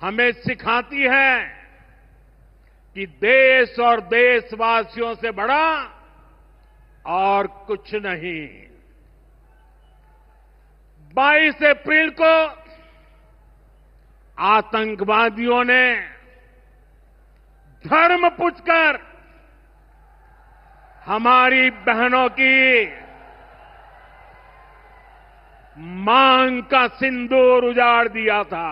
हमें सिखाती है कि देश और देशवासियों से बड़ा और कुछ नहीं। 22 अप्रैल को आतंकवादियों ने धर्म पूछकर हमारी बहनों की मांग का सिंदूर उजाड़ दिया था।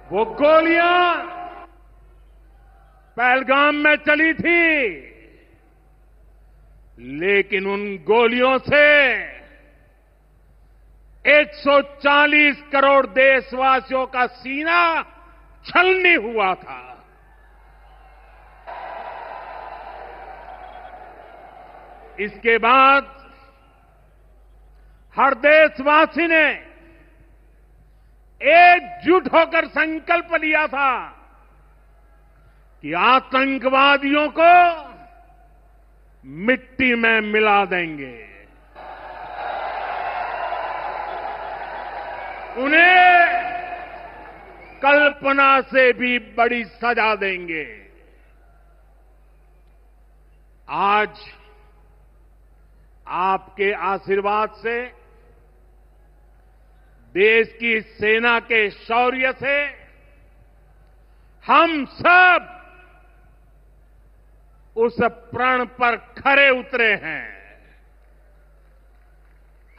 वो गोलियां पहलगाम में चली थी, लेकिन उन गोलियों से 140 करोड़ देशवासियों का सीना छलनी हुआ था। इसके बाद हर देशवासी ने एकजुट होकर संकल्प लिया था कि आतंकवादियों को मिट्टी में मिला देंगे, उन्हें कल्पना से भी बड़ी सजा देंगे। आज आपके आशीर्वाद से, देश की सेना के शौर्य से हम सब उस प्रण पर खरे उतरे हैं।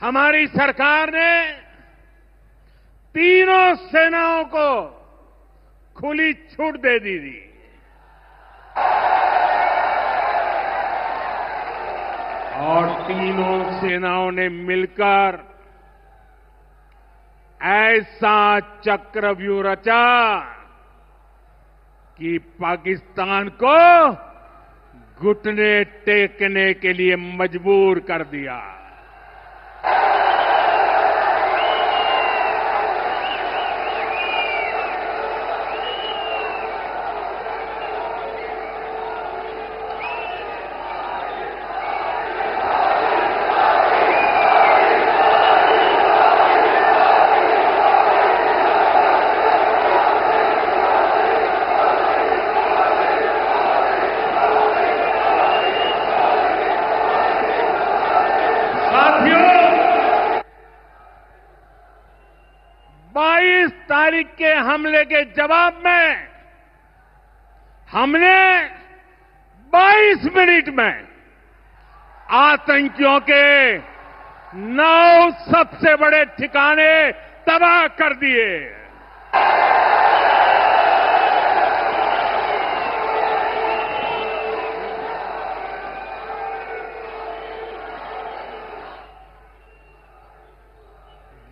हमारी सरकार ने तीनों सेनाओं को खुली छूट दे दी थी। और तीनों सेनाओं ने मिलकर ऐसा चक्रव्यूह रचा कि पाकिस्तान को घुटने टेकने के लिए मजबूर कर दिया। तारीख के हमले के जवाब में हमने 22 मिनट में आतंकियों के 9 सबसे बड़े ठिकाने तबाह कर दिए।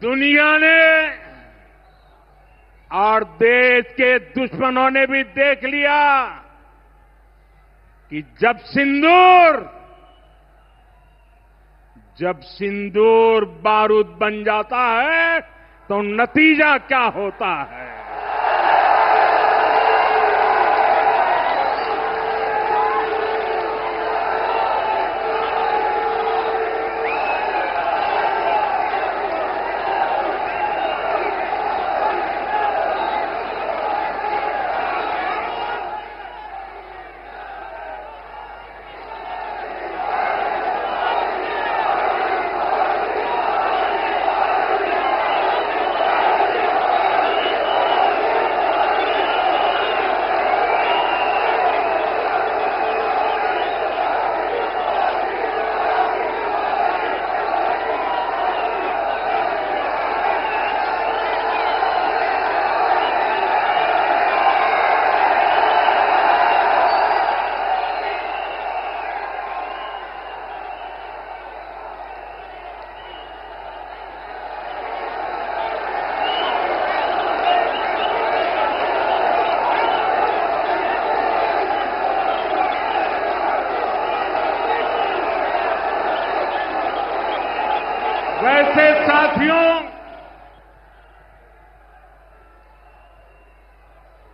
दुनिया ने और देश के दुश्मनों ने भी देख लिया कि जब सिंदूर बारूद बन जाता है तो नतीजा क्या होता है। वैसे साथियों,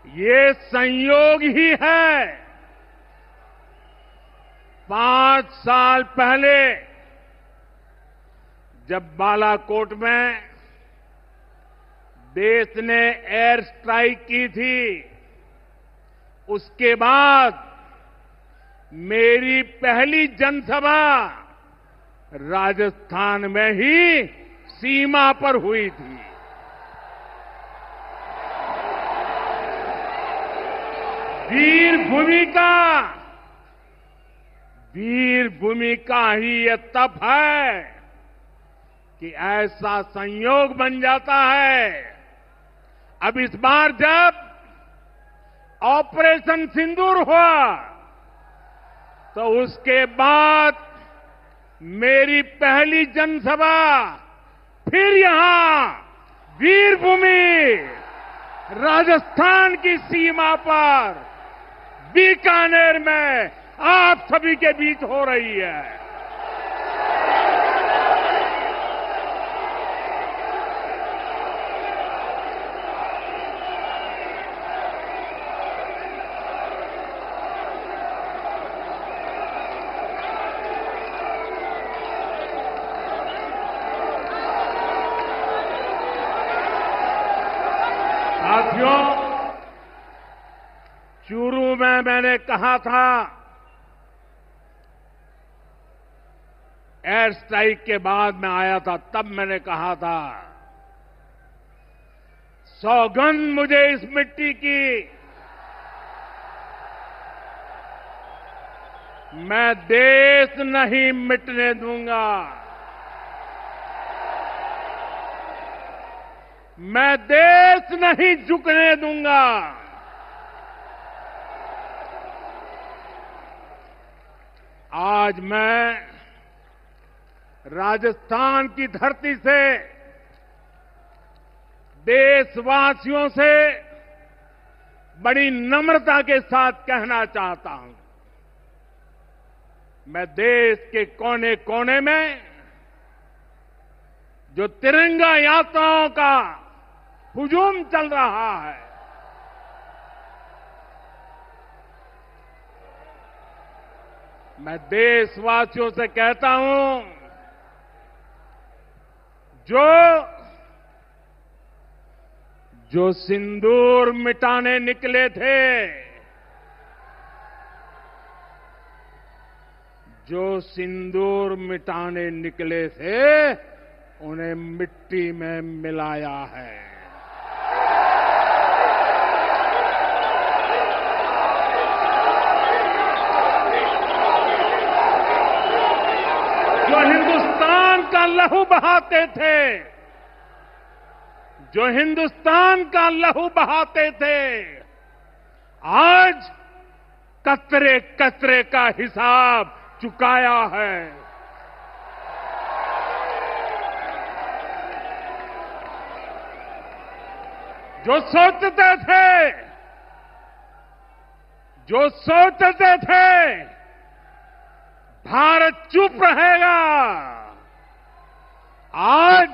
ये संयोग ही है 5 साल पहले जब बालाकोट में देश ने एयर स्ट्राइक की थी, उसके बाद मेरी पहली जनसभा राजस्थान में ही सीमा पर हुई थी। वीर भूमि का ही यह तप है कि ऐसा संयोग बन जाता है। अब इस बार जब ऑपरेशन सिंदूर हुआ तो उसके बाद मेरी पहली जनसभा फिर यहां वीर भूमि राजस्थान की सीमा पर बीकानेर में आप सभी के बीच हो रही है। साथियों, चूरू में मैंने कहा था, एयर स्ट्राइक के बाद मैं आया था, तब मैंने कहा था, सौगंध मुझे इस मिट्टी की, मैं देश नहीं मिटने दूंगा, मैं देश नहीं झुकने दूंगा। आज मैं राजस्थान की धरती से देशवासियों से बड़ी नम्रता के साथ कहना चाहता हूं, मैं देश के कोने कोने में जो तिरंगा यात्राओं का हुजूम चल रहा है, मैं देशवासियों से कहता हूं, जो सिंदूर मिटाने निकले थे, जो सिंदूर मिटाने निकले थे, उन्हें मिट्टी में मिलाया है। जो हिंदुस्तान का लहू बहाते थे, जो हिंदुस्तान का लहू बहाते थे, आज कतरे कतरे का हिसाब चुकाया है। जो सोचते थे भारत चुप रहेगा, आज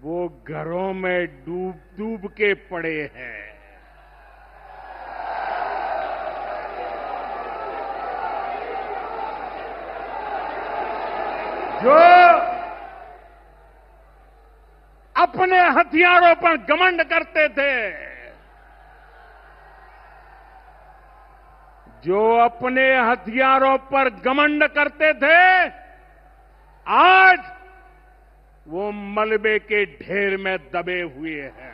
वो घरों में डूब डूब के पड़े हैं। जो अपने हथियारों पर घमंड करते थे, जो अपने हथियारों पर घमंड करते थे, आज वो मलबे के ढेर में दबे हुए हैं।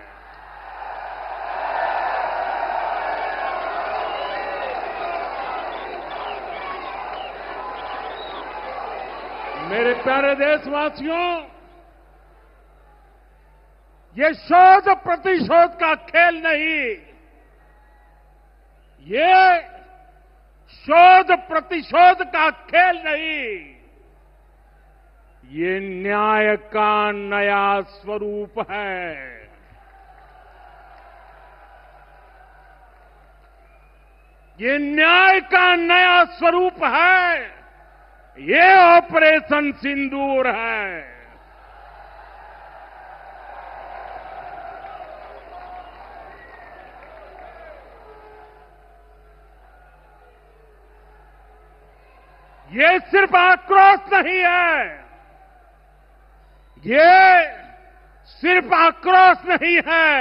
मेरे प्यारे देशवासियों, ये शोध प्रतिशोध का खेल नहीं, ये शोध प्रतिशोध का खेल नहीं, ये न्याय का नया स्वरूप है। ये न्याय का नया स्वरूप है। ये ऑपरेशन सिंदूर है। ये सिर्फ आक्रोश नहीं है, ये सिर्फ आक्रोश नहीं है,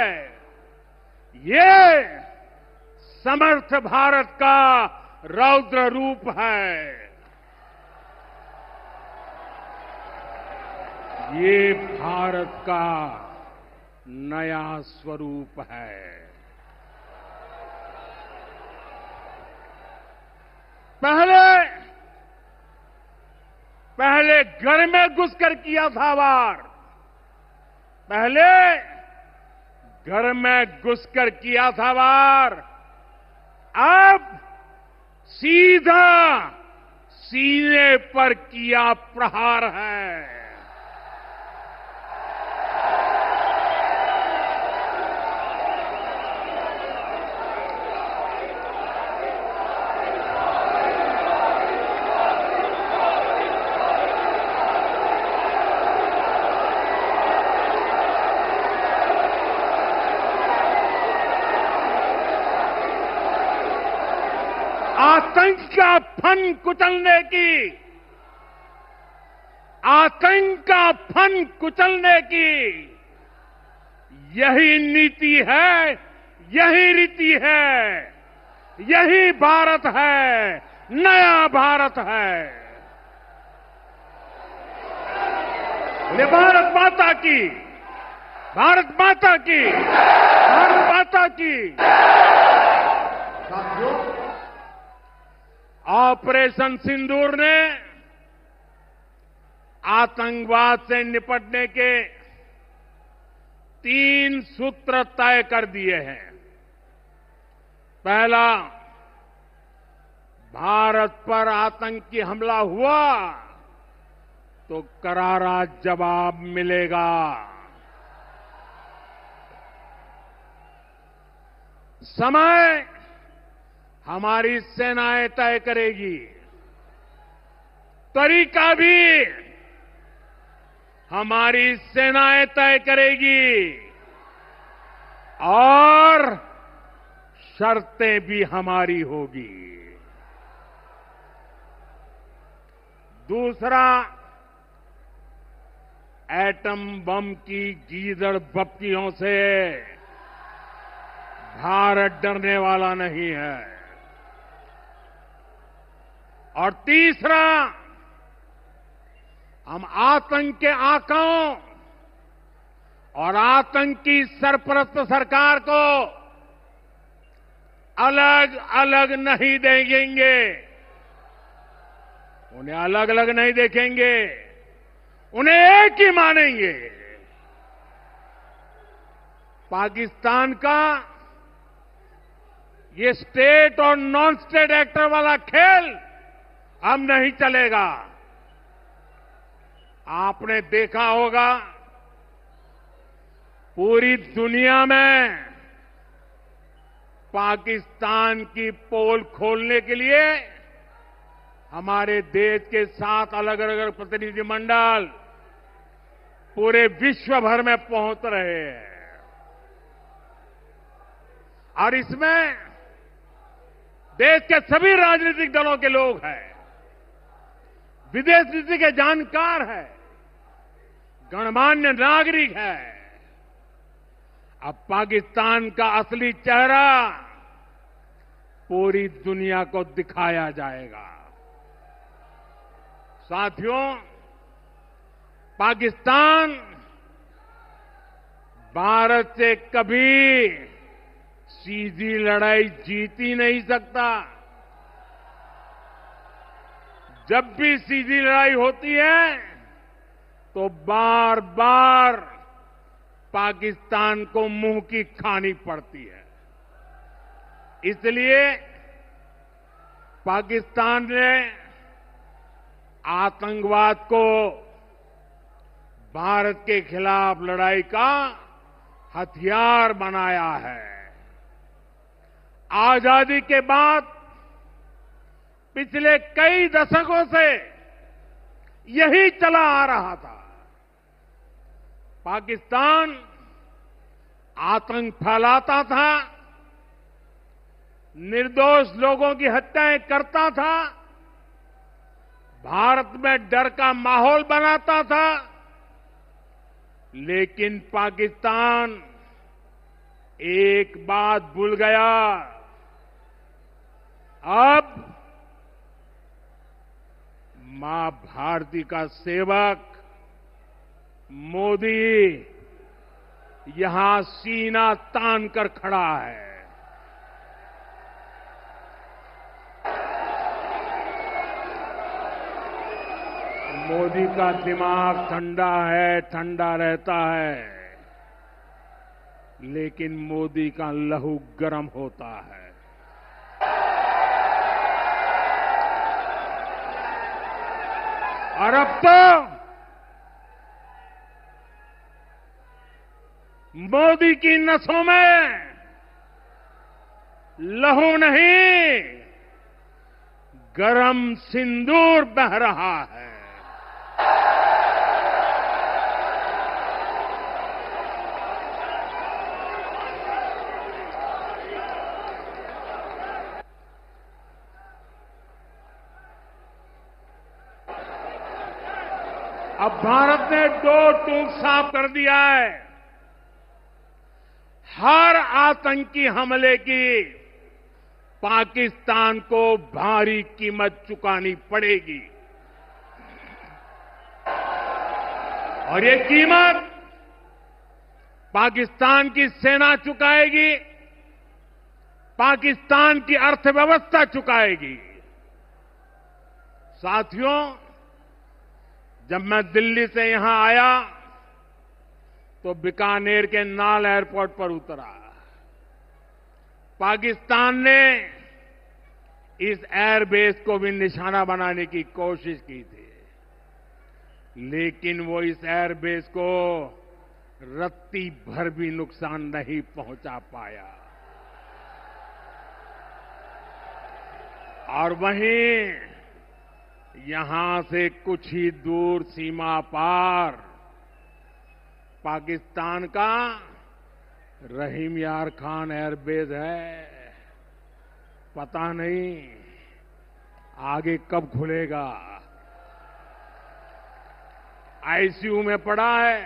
ये समर्थ भारत का रौद्र रूप है। ये भारत का नया स्वरूप है। पहले घर में घुसकर किया था वार, पहले घर में घुसकर किया था वार, अब सीधा सीने पर किया प्रहार है। आतंक का फन कुचलने की, आतंक का फन कुचलने की यही नीति है, यही रीति है, यही भारत है, नया भारत है। ये भारत माता की, भारत माता की, भारत माता की। साथियों, ऑपरेशन सिंदूर ने आतंकवाद से निपटने के 3 सूत्र तय कर दिए हैं। पहला, भारत पर आतंकी हमला हुआ तो करारा जवाब मिलेगा। समय हमारी सेनाएं तय करेगी, तरीका भी हमारी सेनाएं तय करेगी और शर्तें भी हमारी होगी। दूसरा, एटम बम की गीदड़ बप्तियों से भारत डरने वाला नहीं है। और तीसरा, हम आतंक के आकाओं और आतंकी सरपरस्त सरकार को अलग अलग नहीं देखेंगे, उन्हें अलग अलग नहीं देखेंगे, उन्हें एक ही मानेंगे। पाकिस्तान का ये स्टेट और नॉन स्टेट एक्टर वाला खेल अब नहीं चलेगा। आपने देखा होगा, पूरी दुनिया में पाकिस्तान की पोल खोलने के लिए हमारे देश के 7 अलग अलग प्रतिनिधिमंडल पूरे विश्व भर में पहुंच रहे हैं। और इसमें देश के सभी राजनीतिक दलों के लोग हैं, विदेश नीति के जानकार हैं, गणमान्य नागरिक है। अब पाकिस्तान का असली चेहरा पूरी दुनिया को दिखाया जाएगा। साथियों, पाकिस्तान भारत से कभी सीधी लड़ाई जीत ही नहीं सकता। जब भी सीधी लड़ाई होती है तो बार बार पाकिस्तान को मुंह की खानी पड़ती है। इसलिए पाकिस्तान ने आतंकवाद को भारत के खिलाफ लड़ाई का हथियार बनाया है। आजादी के बाद पिछले कई दशकों से यही चला आ रहा था। पाकिस्तान आतंक फैलाता था, निर्दोष लोगों की हत्याएं करता था, भारत में डर का माहौल बनाता था लेकिन पाकिस्तान एक बात भूल गया। अब मां भारती का सेवक मोदी यहां सीना तान कर खड़ा है। मोदी का दिमाग ठंडा है, ठंडा रहता है, लेकिन मोदी का लहू गर्म होता है। और अब तो मोदी की नसों में लहू नहीं, गरम सिंदूर बह रहा है। अब भारत ने दो टूक साफ कर दिया है। हर आतंकी हमले की पाकिस्तान को भारी कीमत चुकानी पड़ेगी और ये कीमत पाकिस्तान की सेना चुकाएगी, पाकिस्तान की अर्थव्यवस्था चुकाएगी। साथियों, जब मैं दिल्ली से यहां आया तो बीकानेर के नाल एयरपोर्ट पर उतरा। पाकिस्तान ने इस एयरबेस को भी निशाना बनाने की कोशिश की थी, लेकिन वो इस एयरबेस को रत्ती भर भी नुकसान नहीं पहुंचा पाया। और वहीं यहां से कुछ ही दूर सीमा पार पाकिस्तान का रहीम यार खान एयरबेस है। पता नहीं आगे कब खुलेगा। आईसीयू में पड़ा है।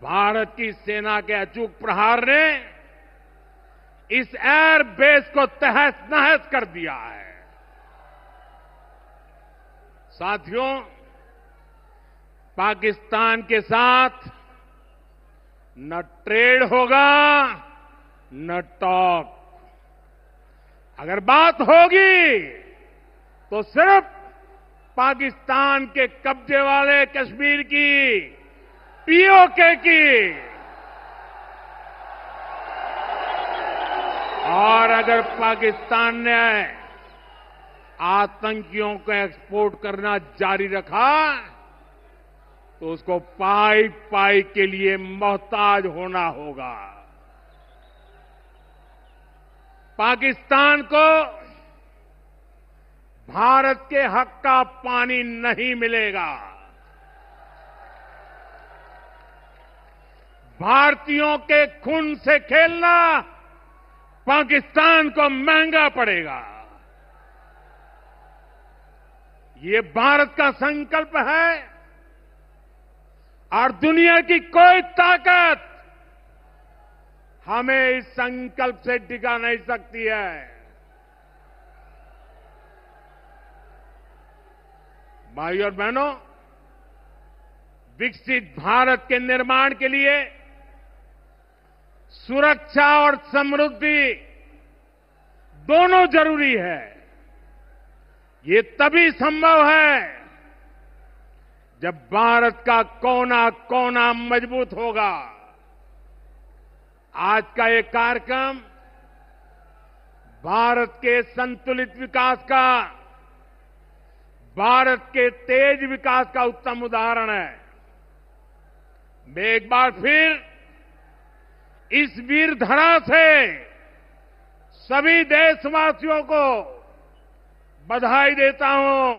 भारत की सेना के अचूक प्रहार ने इस एयरबेस को तहस नहस कर दिया है। साथियों, पाकिस्तान के साथ न ट्रेड होगा न टॉक। अगर बात होगी तो सिर्फ पाकिस्तान के कब्जे वाले कश्मीर की, पीओके की। और अगर पाकिस्तान ने आतंकियों को एक्सपोर्ट करना जारी रखा तो उसको पाई पाई के लिए मोहताज होना होगा। पाकिस्तान को भारत के हक का पानी नहीं मिलेगा। भारतीयों के खून से खेलना पाकिस्तान को महंगा पड़ेगा। ये भारत का संकल्प है और दुनिया की कोई ताकत हमें इस संकल्प से टिका नहीं सकती है। भाइयों और बहनों, विकसित भारत के निर्माण के लिए सुरक्षा और समृद्धि दोनों जरूरी है। ये तभी संभव है जब भारत का कोना कोना मजबूत होगा। आज का ये कार्यक्रम भारत के संतुलित विकास का, भारत के तेज विकास का उत्तम उदाहरण है। मैं एक बार फिर इस वीर धरा से सभी देशवासियों को बधाई देता हूं।